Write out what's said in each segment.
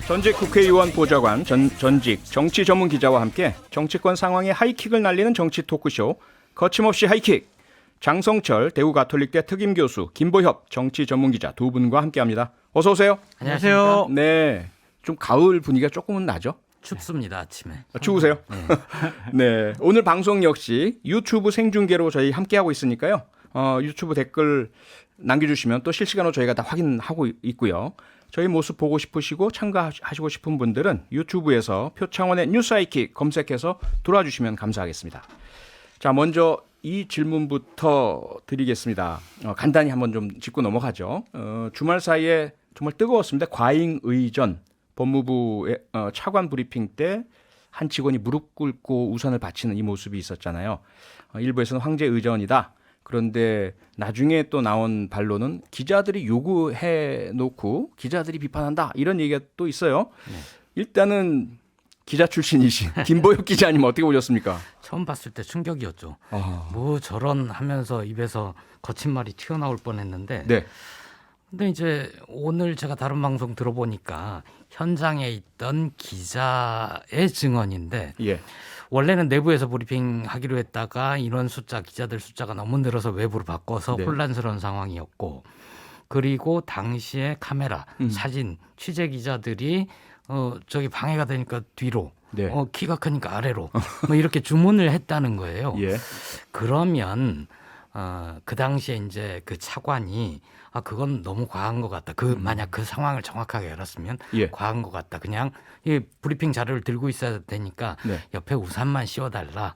전직 국회의원 보좌관, 전직 정치 전문 기자와 함께 정치권 상황에 하이킥을 날리는 정치 토크쇼 거침없이 하이킥. 장성철 대구 가톨릭대 특임교수, 김보협 정치 전문 기자 두 분과 함께합니다. 어서 오세요. 안녕하세요. 네, 좀 가을 분위기가 조금은 나죠? 춥습니다, 아침에. 추우세요? 네. 네, 오늘 방송 역시 유튜브 생중계로 저희 함께하고 있으니까요. 유튜브 댓글 남겨주시면 또 실시간으로 저희가 다 확인하고 있고요. 저희 모습 보고 싶으시고 참가하시고 싶은 분들은 유튜브에서 표창원의 뉴스 하이킥 검색해서 들어와주시면 감사하겠습니다. 자, 먼저 이 질문부터 드리겠습니다. 간단히 한번 좀 짚고 넘어가죠. 주말 사이에 정말 뜨거웠습니다. 과잉 의전, 법무부의 차관 브리핑 때 한 직원이 무릎 꿇고 우산을 받치는 이 모습이 있었잖아요. 일부에서는 황제 의전이다. 그런데 나중에 또 나온 반론은 기자들이 요구해 놓고 기자들이 비판한다. 이런 얘기가 또 있어요. 네. 일단은 기자 출신이신 김보혁 기자님 어떻게 보셨습니까? 처음 봤을 때 충격이었죠. 뭐 저런 하면서 입에서 거친 말이 튀어나올 뻔했는데. 네. 근데 이제 오늘 제가 다른 방송 들어보니까 현장에 있던 기자의 증언인데 예. 원래는 내부에서 브리핑하기로 했다가 인원 숫자, 기자들 숫자가 너무 늘어서 외부로 바꿔서 네. 혼란스러운 상황이었고, 그리고 당시에 카메라, 사진, 취재 기자들이 저기 방해가 되니까 뒤로, 네. 키가 크니까 아래로 뭐 이렇게 주문을 했다는 거예요. 예. 그러면 그 당시에 이제 그 차관이 그건 너무 과한 것 같다. 만약 그 상황을 정확하게 알았으면 예. 과한 것 같다. 그냥 이 브리핑 자료를 들고 있어야 되니까 네. 옆에 우산만 씌워달라.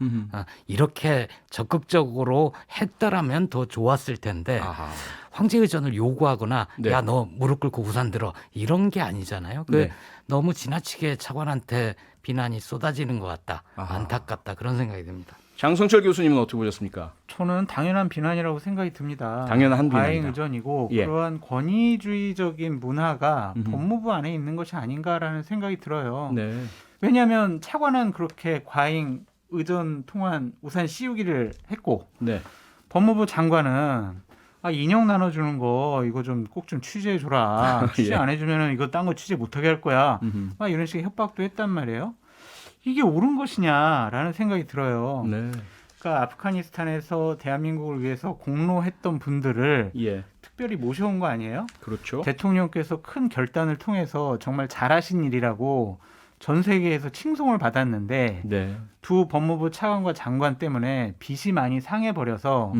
이렇게 적극적으로 했더라면 더 좋았을 텐데 아하. 황제의전을 요구하거나 네. 야, 너 무릎 꿇고 우산 들어 이런 게 아니잖아요. 네. 너무 지나치게 차관한테 비난이 쏟아지는 것 같다. 아하. 안타깝다. 그런 생각이 듭니다. 장성철 교수님은 어떻게 보셨습니까? 저는 당연한 비난이라고 생각이 듭니다. 당연한 비난이다. 과잉 의전이고 예. 그러한 권위주의적인 문화가 음흠. 법무부 안에 있는 것이 아닌가라는 생각이 들어요. 네. 왜냐하면 차관은 그렇게 과잉 의전 통한 우산 씌우기를 했고 네. 법무부 장관은 인형 나눠주는 거 이거 좀 꼭 좀 취재해 줘라. 취재 예. 안 해주면은 이거 딴 거 취재 못하게 할 거야. 막 이런 식의 협박도 했단 말이에요. 이게 옳은 것이냐라는 생각이 들어요. 네. 그러니까 아프가니스탄에서 대한민국을 위해서 공로했던 분들을 예. 특별히 모셔온 거 아니에요? 그렇죠. 대통령께서 큰 결단을 통해서 정말 잘하신 일이라고 전 세계에서 칭송을 받았는데 네. 두 법무부 차관과 장관 때문에 빚이 많이 상해버려서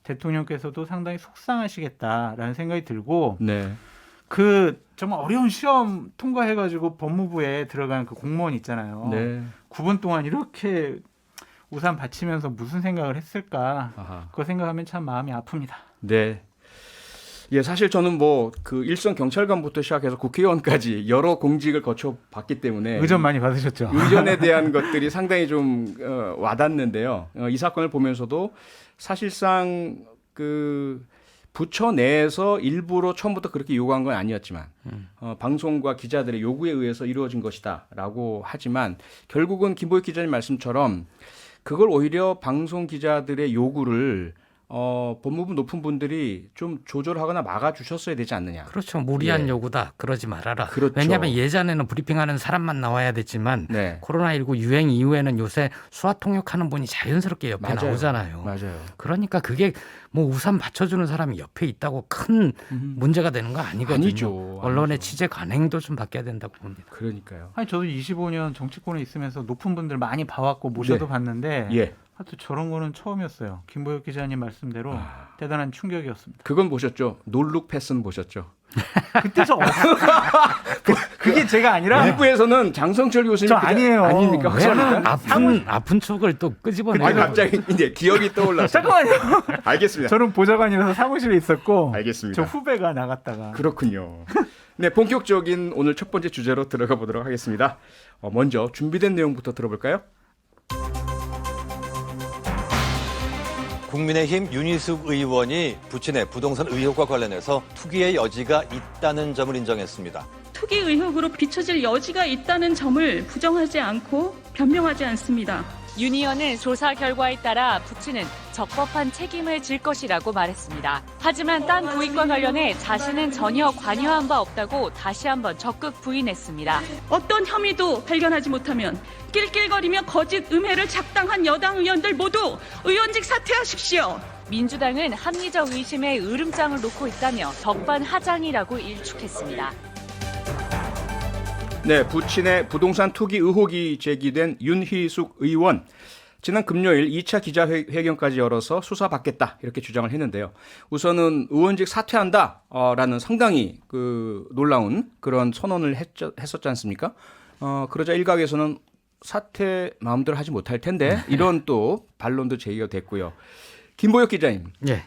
대통령께서도 상당히 속상하시겠다라는 생각이 들고 네. 그 정말 어려운 시험 통과해가지고 법무부에 들어간 그 공무원 있잖아요. 네. 9분 동안 이렇게 우산 받치면서 무슨 생각을 했을까? 아하. 그거 생각하면 참 마음이 아픕니다. 네. 예, 사실 저는 뭐 그 일선 경찰관부터 시작해서 국회의원까지 여러 공직을 거쳐 봤기 때문에 의전 많이 받으셨죠? 의전에 대한 것들이 상당히 좀 와닿는데요. 이 사건을 보면서도 사실상 그 부처 내에서 일부러 처음부터 그렇게 요구한 건 아니었지만 방송과 기자들의 요구에 의해서 이루어진 것이다라고 하지만 결국은 김보익 기자님 말씀처럼 그걸 오히려 방송 기자들의 요구를 법무부 높은 분들이 좀 조절하거나 막아주셨어야 되지 않느냐. 그렇죠. 무리한 예. 요구다. 그러지 말아라. 그렇죠. 왜냐하면 예전에는 브리핑하는 사람만 나와야 됐지만 네. 코로나19 유행 이후에는 요새 수화 통역하는 분이 자연스럽게 옆에 맞아요. 나오잖아요. 맞아요. 그러니까 그게 뭐 우산 받쳐주는 사람이 옆에 있다고 큰 문제가 되는 거 아니거든요. 아니죠. 언론의 아니죠. 취재 관행도 좀 바뀌어야 된다고 봅니다. 그러니까요. 아니 저도 25년 정치권에 있으면서 높은 분들 많이 봐왔고 모셔도 네. 봤는데 예. 하여튼 저런 거는 처음이었어요. 김보혁 기자님 말씀대로 대단한 충격이었습니다. 그건 보셨죠? 놀룩 패스는 보셨죠? 그때 그게 제가 아니라 일부에서는 장성철 교수님 저 아니에요. 아닙니까? 확실합니까? 아픈 촉을 또 끄집어내. 아니, 갑자기 이제 기억이 떠올랐어요. 잠깐만요. 알겠습니다. 저는 보좌관이라서 사무실에 있었고 알겠습니다. 저 후배가 나갔다가 그렇군요. 네, 본격적인 오늘 첫 번째 주제로 들어가 보도록 하겠습니다. 먼저 준비된 내용부터 들어볼까요? 국민의힘 윤희숙 의원이 부친의 부동산 의혹과 관련해서 투기의 여지가 있다는 점을 인정했습니다. 투기 의혹으로 비춰질 여지가 있다는 점을 부정하지 않고 변명하지 않습니다. 윤 의원은 조사 결과에 따라 부친은 적법한 책임을 질 것이라고 말했습니다. 하지만 땅 구입과 관련해 자신은 전혀 관여한 바 없다고 다시 한번 적극 부인했습니다. 어떤 혐의도 발견하지 못하면 낄낄거리며 거짓 음해를 작당한 여당 의원들 모두 의원직 사퇴하십시오. 민주당은 합리적 의심에 으름장을 놓고 있다며 적반하장이라고 일축했습니다. 네, 부친의 부동산 투기 의혹이 제기된 윤희숙 의원. 지난 금요일 2차 기자회견까지 열어서 수사받겠다 이렇게 주장을 했는데요. 우선은 의원직 사퇴한다라는 상당히 놀라운 그런 선언을 했었지 않습니까? 그러자 일각에서는 사퇴 마음대로 하지 못할 텐데 이런 또 반론도 제기가 됐고요. 김보혁 기자님, 예.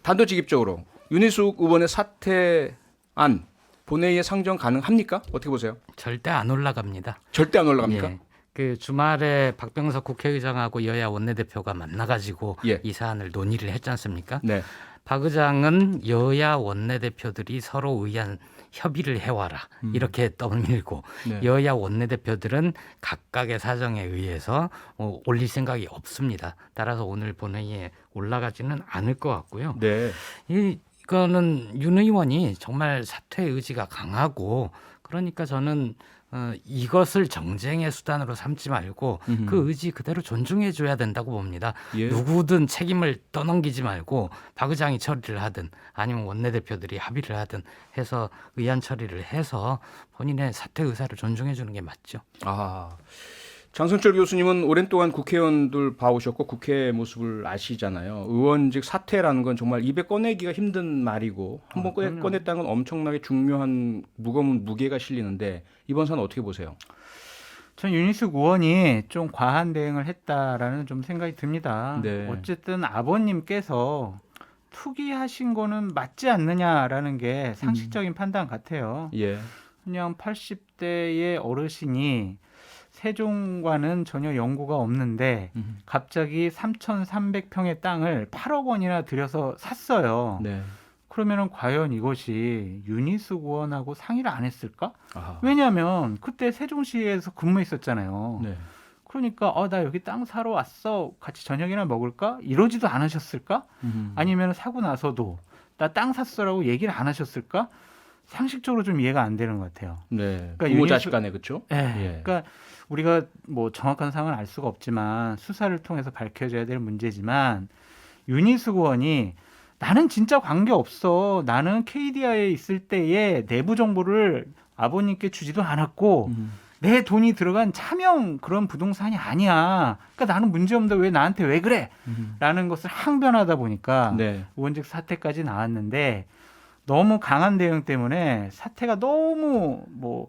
단도직입적으로 윤희숙 의원의 사퇴안 본회의에 상정 가능합니까? 어떻게 보세요? 절대 안 올라갑니다. 절대 안 올라갑니까? 예. 그 주말에 박병석 국회의장하고 여야 원내대표가 만나가지고 예. 이 사안을 논의를 했지 않습니까? 네. 박 의장은 여야 원내대표들이 서로 의한 협의를 해와라 이렇게 떠밀고 네. 여야 원내대표들은 각각의 사정에 의해서 올릴 생각이 없습니다. 따라서 오늘 본회의에 올라가지는 않을 것 같고요. 네. 이거는 윤 의원이 정말 사퇴 의지가 강하고 그러니까 저는 이것을 정쟁의 수단으로 삼지 말고 그 의지 그대로 존중해 줘야 된다고 봅니다. 예. 누구든 책임을 떠넘기지 말고 박 의장이 처리를 하든 아니면 원내대표들이 합의를 하든 해서 의안 처리를 해서 본인의 사퇴 의사를 존중해 주는 게 맞죠. 장성철 교수님은 오랜 동안 국회의원들 봐오셨고 국회 모습을 아시잖아요. 의원직 사퇴라는 건 정말 입에 꺼내기가 힘든 말이고 한번 꺼냈다는 건 엄청나게 중요한 무거운 무게가 실리는데 이번 사안 어떻게 보세요? 전 윤희숙 의원이 좀 과한 대응을 했다라는 좀 생각이 듭니다. 네. 어쨌든 아버님께서 투기하신 거는 맞지 않느냐라는 게 상식적인 판단 같아요. 예. 그냥 80대의 어르신이 세종과는 전혀 연고가 없는데 갑자기 3,300평의 땅을 8억 원이나 들여서 샀어요. 네. 그러면은 과연 이것이 윤희숙 의원하고 상의를 안 했을까? 아하. 왜냐하면 그때 세종시에서 근무했었잖아요. 네. 그러니까 나 여기 땅 사러 왔어. 같이 저녁이나 먹을까? 이러지도 않으셨을까? 아니면 사고 나서도 나 땅 샀어라고 얘기를 안 하셨을까? 상식적으로 좀 이해가 안 되는 것 같아요. 네. 그러니까 부모 윤희숙- 자식 간에 그렇죠? 예. 그러니까 우리가 뭐 정확한 상황을 알 수가 없지만 수사를 통해서 밝혀져야 될 문제지만 윤희숙 의원이 나는 진짜 관계 없어. 나는 KDI에 있을 때의 내부 정보를 아버님께 주지도 않았고 내 돈이 들어간 차명 그런 부동산이 아니야. 그러니까 나는 문제 없는데 왜 나한테 왜 그래? 라는 것을 항변하다 보니까 네. 의원직 사퇴까지 나왔는데 너무 강한 대응 때문에 사태가 너무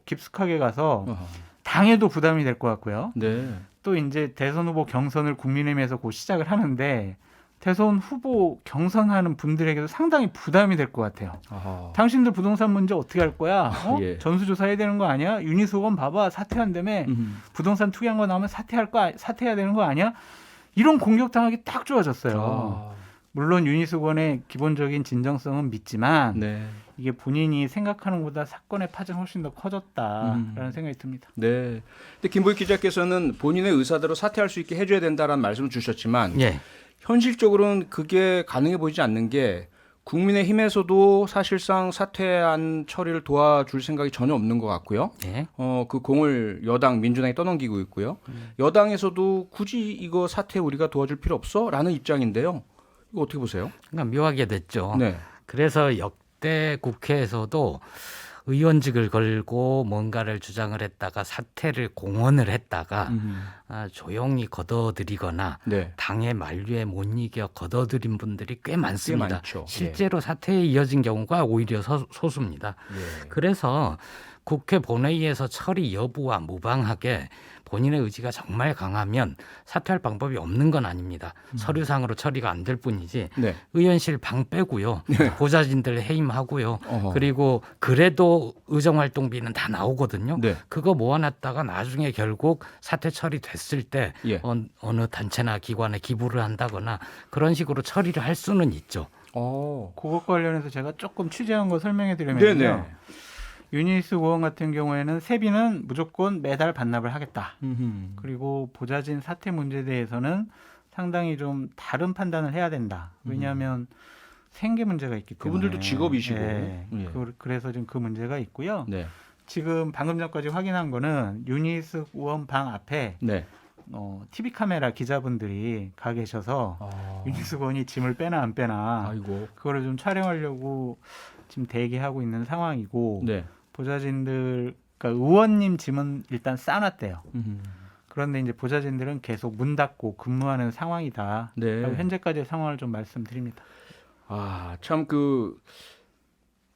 깊숙하게 가서 어허. 당에도 부담이 될 것 같고요. 네. 또 이제 대선 후보 경선을 국민의힘에서 곧 시작을 하는데 대선 후보 경선하는 분들에게도 상당히 부담이 될 것 같아요. 아하. 당신들 부동산 문제 어떻게 할 거야? 예. 전수조사해야 되는 거 아니야? 윤희숙 의원 봐봐 사퇴한다며 부동산 투기한 거 나오면 사퇴해야 되는 거 아니야? 이런 공격당하기 딱 좋아졌어요. 물론 윤희숙 의원의 기본적인 진정성은 믿지만 네. 이게 본인이 생각하는 것보다 사건의 파장이 훨씬 더 커졌다라는 생각이 듭니다. 네. 근데 김보익 기자께서는 본인의 의사대로 사퇴할 수 있게 해줘야 된다라는 말씀을 주셨지만 예. 현실적으로는 그게 가능해 보이지 않는 게 국민의힘에서도 사실상 사퇴안 처리를 도와줄 생각이 전혀 없는 것 같고요. 예. 그 공을 여당 민주당이 떠넘기고 있고요. 여당에서도 굳이 이거 사퇴 우리가 도와줄 필요 없어라는 입장인데요. 이거 어떻게 보세요? 그러니까 묘하게 됐죠. 네. 그래서 역대 국회에서도 의원직을 걸고 뭔가를 주장을 했다가 사퇴를 공언을 했다가 조용히 걷어들이거나 네. 당의 만류에 못 이겨 걷어들인 분들이 꽤 많습니다. 꽤 많죠. 실제로 사퇴에 이어진 경우가 오히려 소수입니다. 예. 그래서 국회 본회의에서 처리 여부와 무방하게 본인의 의지가 정말 강하면 사퇴할 방법이 없는 건 아닙니다. 서류상으로 처리가 안 될 뿐이지 네. 의원실 방 빼고요. 보좌진들 해임하고요. 어허. 그리고 그래도 의정활동비는 다 나오거든요. 네. 그거 모아놨다가 나중에 결국 사퇴 처리됐을 때 예. 어느 단체나 기관에 기부를 한다거나 그런 식으로 처리를 할 수는 있죠. 그것 관련해서 제가 조금 취재한 거 설명해 드리면요. 네네. 윤희숙 의원 같은 경우에는 세비는 무조건 매달 반납을 하겠다. 그리고 보좌진 사퇴 문제에 대해서는 상당히 좀 다른 판단을 해야 된다. 왜냐하면 생계 문제가 있기 때문에. 그분들도 직업이시고. 예. 예. 그래서 지금 그 문제가 있고요. 네. 지금 방금 전까지 확인한 거는 윤희숙 의원 방 앞에 네. TV 카메라 기자분들이 가 계셔서 윤희숙 의원이 짐을 빼나 안 빼나 아이고. 그거를 좀 촬영하려고 지금 대기하고 있는 상황이고 네. 보좌진들 그러니까 의원님 짐은 일단 싸놨대요. 그런데 이제 보좌진들은 계속 문 닫고 근무하는 상황이다. 네. 현재까지의 상황을 좀 말씀드립니다. 아, 참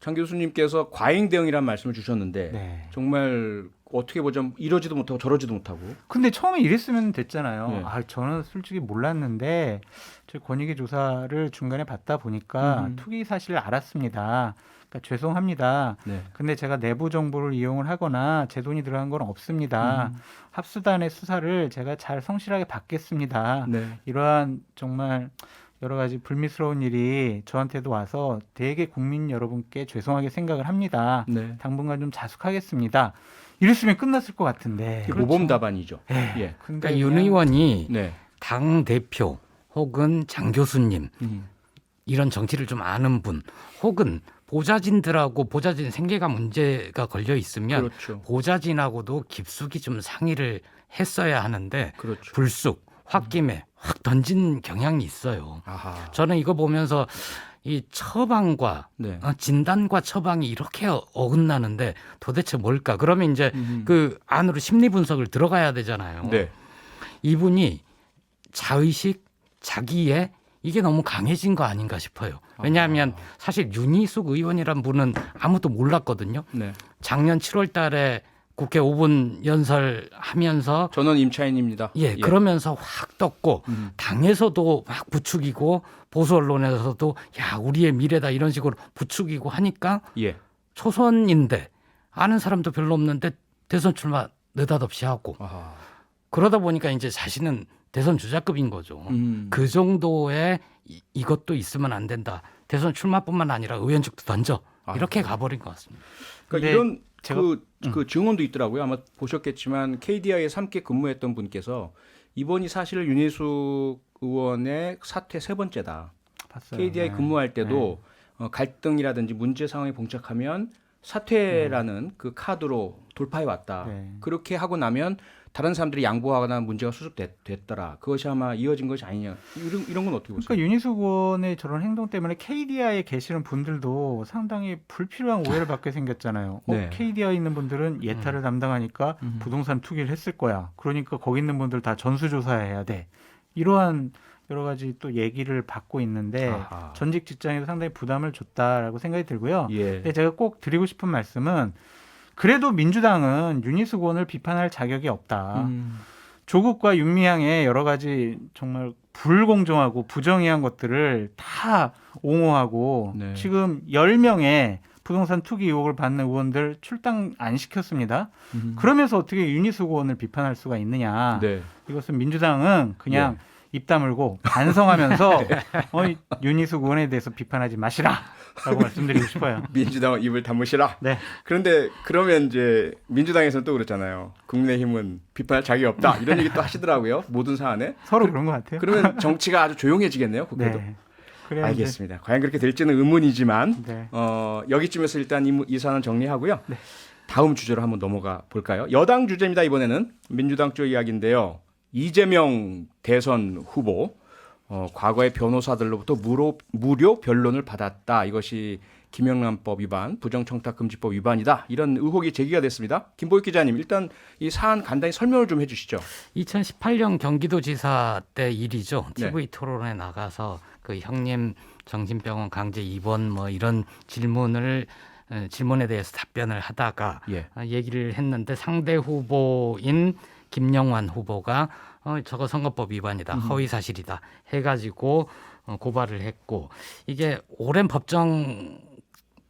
장 교수님께서 과잉 대응이라는 말씀을 주셨는데 네. 정말 어떻게 보자면 이러지도 못하고 저러지도 못하고. 근데 처음에 이랬으면 됐잖아요. 네. 저는 솔직히 몰랐는데 제 권익위 조사를 중간에 받다 보니까 투기 사실을 알았습니다. 그러니까 죄송합니다. 네. 근데 제가 내부 정보를 이용을 하거나 제 돈이 들어간 건 없습니다. 합수단의 수사를 제가 잘 성실하게 받겠습니다. 네. 이러한 정말 여러 가지 불미스러운 일이 저한테도 와서 되게 국민 여러분께 죄송하게 생각을 합니다. 네. 당분간 좀 자숙하겠습니다. 이랬으면 끝났을 것 같은데. 이게 모범 답안이죠. 예. 예. 근데 그러니까 윤 의원이 네. 당 대표 혹은 장 교수님 이런 정치를 좀 아는 분 혹은 보좌진들하고 보좌진 생계가 문제가 걸려 있으면 그렇죠. 보좌진하고도 깊숙이 좀 상의를 했어야 하는데 그렇죠. 불쑥 홧김에 확 던진 경향이 있어요. 아하. 저는 이거 보면서 이 처방과 네. 진단과 처방이 이렇게 어긋나는데 도대체 뭘까? 그러면 이제 그 안으로 심리 분석을 들어가야 되잖아요. 네. 이분이 자의식, 자기애 이게 너무 강해진 거 아닌가 싶어요. 왜냐하면 사실 윤희숙 의원이란 분은 아무도 몰랐거든요. 네. 작년 7월 달에 국회 5분 연설하면서 저는 임차인입니다. 예, 그러면서 확 떴고 당에서도 막 부추기고 보수 언론에서도 야 우리의 미래다 이런 식으로 부추기고 하니까 예. 초선인데 아는 사람도 별로 없는데 대선 출마 느닷없이 하고 아하. 그러다 보니까 이제 자신은 대선 주자급인 거죠. 그 정도의 이것도 있으면 안 된다. 대선 출마뿐만 아니라 의원직도 던져 이렇게 가버린 것 같습니다. 그러니까 근데 이런 제가- 그 증언도 있더라고요. 아마 보셨겠지만 KDI에서 함께 근무했던 분께서 이번이 사실 윤희숙 의원의 사퇴 세 번째다. 봤어요. KDI 네. 근무할 때도 갈등이라든지 문제 상황에 봉착하면 사퇴라는 그 카드로 돌파해 왔다. 네. 그렇게 하고 나면 다른 사람들이 양보하거나 문제가 수습됐더라. 그것이 아마 이어진 것이 아니냐. 이런 건 어떻게 보세요? 그러니까 윤희숙 의원의 저런 행동 때문에 KDI에 계시는 분들도 상당히 불필요한 오해를 받게 생겼잖아요. 네. KDI에 있는 분들은 예타를 담당하니까 부동산 투기를 했을 거야. 그러니까 거기 있는 분들 다 전수조사해야 돼. 이러한 여러 가지 또 얘기를 받고 있는데 아하. 전직 직장에서 상당히 부담을 줬다라고 생각이 들고요. 예. 근데 제가 꼭 드리고 싶은 말씀은 그래도 민주당은 윤희숙 의원을 비판할 자격이 없다. 조국과 윤미향의 여러 가지 정말 불공정하고 부정의한 것들을 다 옹호하고 네. 지금 10명의 부동산 투기 의혹을 받는 의원들 출당 안 시켰습니다. 그러면서 어떻게 윤희숙 의원을 비판할 수가 있느냐. 네. 이것은 민주당은 그냥 입 다물고 반성하면서 윤희숙 의원에 대해서 비판하지 마시라라고 말씀드리고 싶어요. 민주당은 입을 다무시라. 네. 그런데 그러면 이제 민주당에서는 또 그렇잖아요. 국민의힘은 비판할 자격이 없다. 이런 얘기 또 하시더라고요. 모든 사안에. 서로 그런 것 같아요. 그러면 정치가 아주 조용해지겠네요. 국회도. 네. 그래야 알겠습니다. 과연 그렇게 될지는 의문이지만 네. 여기쯤에서 일단 이 사안은 정리하고요. 다음 주제로 한번 넘어가 볼까요? 여당 주제입니다. 이번에는 민주당 쪽 이야기인데요. 이재명 대선 후보 과거의 변호사들로부터 무료 변론을 받았다. 이것이 김영란법 위반, 부정청탁금지법 위반이다. 이런 의혹이 제기가 됐습니다. 김보익 기자님, 일단 이 사안 간단히 설명을 좀 해주시죠. 2018년 경기도지사 때 일이죠. 네. TV 토론에 나가서 그 형님 정신병원 강제 입원 뭐 이런 질문에 대해서 답변을 하다가 예. 얘기를 했는데 상대 후보인 김영환 후보가 저거 선거법 위반이다, 허위 사실이다 해가지고 고발을 했고 이게 오랜 법정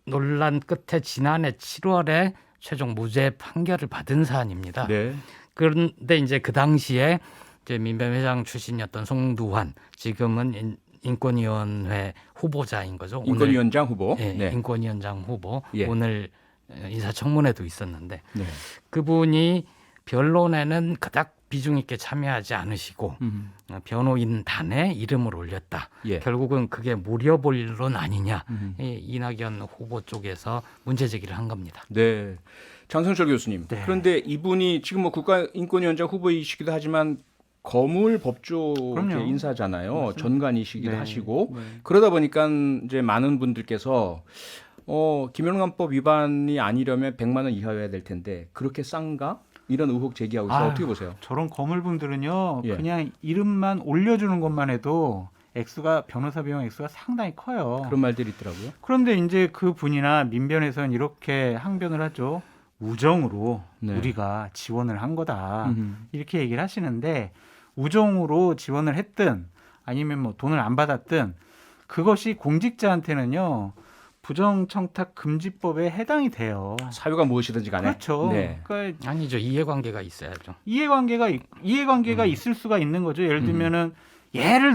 논란 끝에 지난해 7월에 최종 무죄 판결을 받은 사안입니다. 네. 그런데 이제 그 당시에 이제 민변회장 출신이었던 송두환 지금은 인권위원회 후보자인 거죠. 인권위원장 후보. 예, 네. 인권위원장 후보 예. 오늘 인사청문회도 있었는데 네. 그분이 변론에는 그닥 비중 있게 참여하지 않으시고 변호인단에 이름을 올렸다. 예. 결국은 그게 무료 본론 아니냐. 이 이낙연 후보 쪽에서 문제 제기를 한 겁니다. 네. 장성철 교수님. 네. 그런데 이분이 지금 뭐 국가인권위원장 후보이시기도 하지만 거물법조계 그럼요. 인사잖아요. 맞습니다. 전관이시기도 네. 하시고 네. 그러다 보니까 이제 많은 분들께서 김영란법 위반이 아니려면 100만 원 이하여야 될 텐데 그렇게 싼가? 이런 의혹 제기하고 있어요. 아유, 어떻게 보세요? 저런 거물분들은요. 예. 그냥 이름만 올려주는 것만 해도 액수가 변호사 비용 액수가 상당히 커요. 그런 말들이 있더라고요. 그런데 이제 그 분이나 민변에서는 이렇게 항변을 하죠. 우정으로 네. 우리가 지원을 한 거다. 음. 이렇게 얘기를 하시는데 우정으로 지원을 했든 아니면 뭐 돈을 안 받았든 그것이 공직자한테는요. 부정청탁 금지법에 해당이 돼요. 사유가 무엇이든지 간에. 그렇죠. 네. 그러니까 아니죠. 이해관계가 있어야죠. 이해관계가 있을 수가 있는 거죠. 예를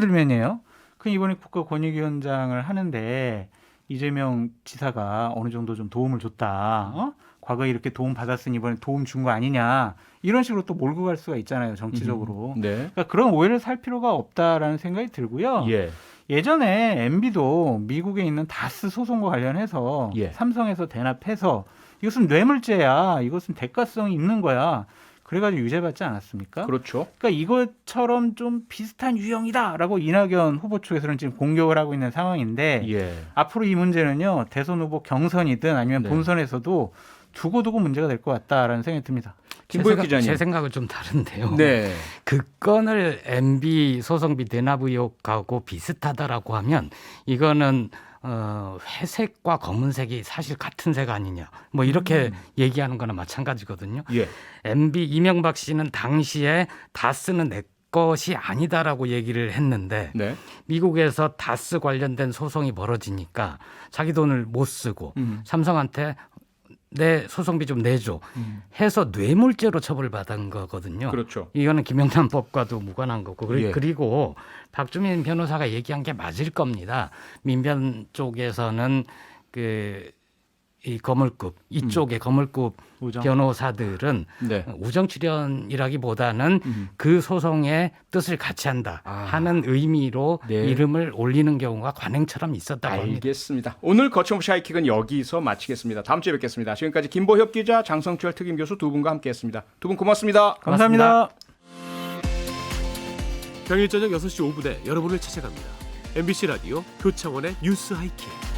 들면요. 그 이번에 국가권익위원장을 하는데 이재명 지사가 어느 정도 좀 도움을 줬다. 과거에 이렇게 도움 받았으니 이번에 도움 준 거 아니냐. 이런 식으로 또 몰고 갈 수가 있잖아요. 정치적으로. 네. 그러니까 그런 오해를 살 필요가 없다라는 생각이 들고요. 예. 예전에 MB도 미국에 있는 다스 소송과 관련해서 예. 삼성에서 대납해서 이것은 뇌물죄야. 이것은 대가성이 있는 거야. 그래가지고 유죄받지 않았습니까? 그렇죠. 그러니까 이것처럼 좀 비슷한 유형이다라고 이낙연 후보 쪽에서는 지금 공격을 하고 있는 상황인데 예. 앞으로 이 문제는요. 대선 후보 경선이든 아니면 네. 본선에서도 두고두고 문제가 될 것 같다라는 생각이 듭니다. 김보혁 기자님. 제 생각은 좀 다른데요. 네. 그 건을 MB 소송비 대납 의혹하고 비슷하다라고 하면 이거는 회색과 검은색이 사실 같은 색 아니냐. 뭐 이렇게 얘기하는 거나 마찬가지거든요. 예. MB 이명박 씨는 당시에 다스는 내 것이 아니다라고 얘기를 했는데 네. 미국에서 다스 관련된 소송이 벌어지니까 자기 돈을 못 쓰고 삼성한테 내 소송비 좀 내줘 해서 뇌물죄로 처벌받은 거거든요. 그렇죠. 이거는 김영란법과도 무관한 거고 예. 그리고 박주민 변호사가 얘기한 게 맞을 겁니다. 민변 쪽에서는 이 거물급 이쪽의 거물급 우정. 변호사들은 네. 우정 출연이라기보다는 그 소송의 뜻을 같이 한다 하는 의미로 네. 이름을 올리는 경우가 관행처럼 있었다고 합니다. 알겠습니다. 오늘 거침없이 하이킥은 여기서 마치겠습니다. 다음 주에 뵙겠습니다. 지금까지 김보혁 기자, 장성철 특임 교수 두 분과 함께했습니다. 두 분 고맙습니다. 감사합니다. 평일 저녁 6시 5분에 여러분을 찾아갑니다. MBC 라디오 표창원의 뉴스 하이킥.